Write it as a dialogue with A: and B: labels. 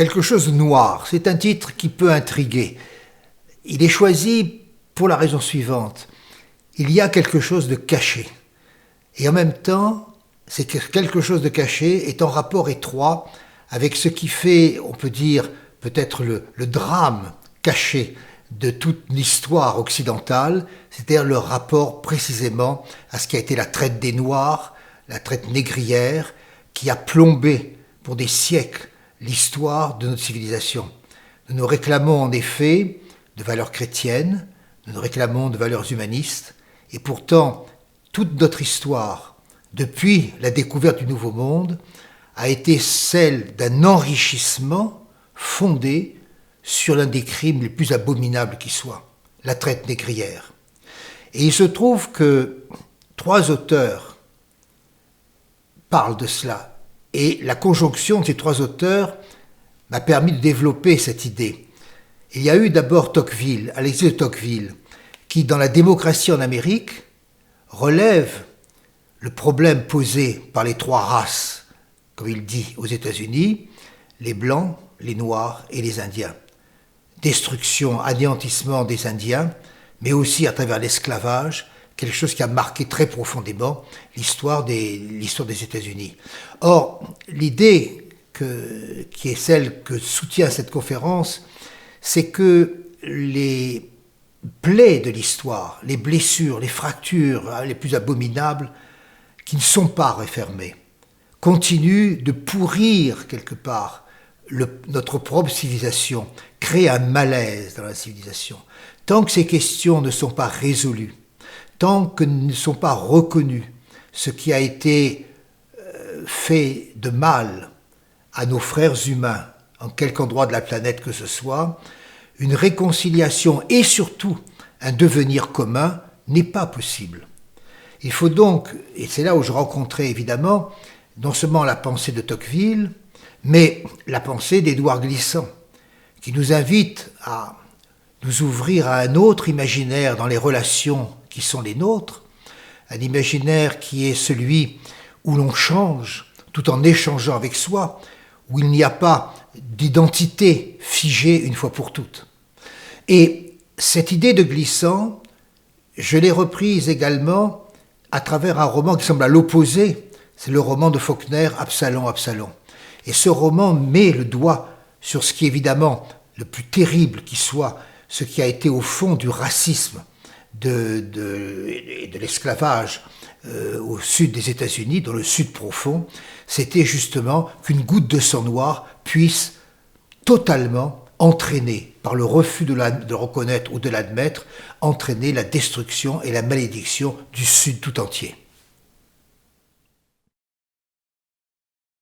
A: quelque chose de noir. C'est un titre qui peut intriguer. Il est choisi pour la raison suivante. Il y a quelque chose de caché. Et en même temps, c'est que quelque chose de caché est en rapport étroit avec ce qui fait, on peut dire, peut-être le drame caché de toute l'histoire occidentale, c'est-à-dire le rapport précisément à ce qui a été la traite des Noirs, la traite négrière, qui a plombé pour des siècles l'histoire de notre civilisation. Nous nous réclamons en effet de valeurs chrétiennes, nous nous réclamons de valeurs humanistes, et pourtant toute notre histoire, depuis la découverte du Nouveau Monde, a été celle d'un enrichissement fondé sur l'un des crimes les plus abominables qui soient, la traite négrière. Et il se trouve que 3 auteurs parlent de cela. Et la conjonction de ces 3 auteurs m'a permis de développer cette idée. Il y a eu d'abord Tocqueville, Alexis de Tocqueville, qui, dans La démocratie en Amérique, relève le problème posé par les 3 races, comme il dit aux États-Unis, les Blancs, les Noirs et les Indiens. Destruction, anéantissement des Indiens, mais aussi à travers l'esclavage, quelque chose qui a marqué très profondément l'histoire des États-Unis. Or, l'idée qui est celle que soutient cette conférence, c'est que les plaies de l'histoire, les blessures, les fractures les plus abominables, qui ne sont pas refermées, continuent de pourrir quelque part notre propre civilisation, créent un malaise dans la civilisation. Tant que ces questions ne sont pas résolues, tant que ne sont pas reconnus ce qui a été fait de mal à nos frères humains, en quelque endroit de la planète que ce soit, une réconciliation et surtout un devenir commun n'est pas possible. Il faut donc, et c'est là où je rencontrais évidemment, non seulement la pensée de Tocqueville, mais la pensée d'Édouard Glissant, qui nous invite à nous ouvrir à un autre imaginaire dans les relations qui sont les nôtres, un imaginaire qui est celui où l'on change tout en échangeant avec soi, où il n'y a pas d'identité figée une fois pour toutes. Et cette idée de Glissant, je l'ai reprise également à travers un roman qui semble à l'opposé, c'est le roman de Faulkner, Absalom, Absalom. Et ce roman met le doigt sur ce qui est évidemment le plus terrible qui soit, ce qui a été au fond du racisme et de l'esclavage au sud des États-Unis, dans le sud profond, c'était justement qu'une goutte de sang noir puisse totalement entraîner, par le refus de le reconnaître ou de l'admettre, entraîner la destruction et la malédiction du sud tout entier.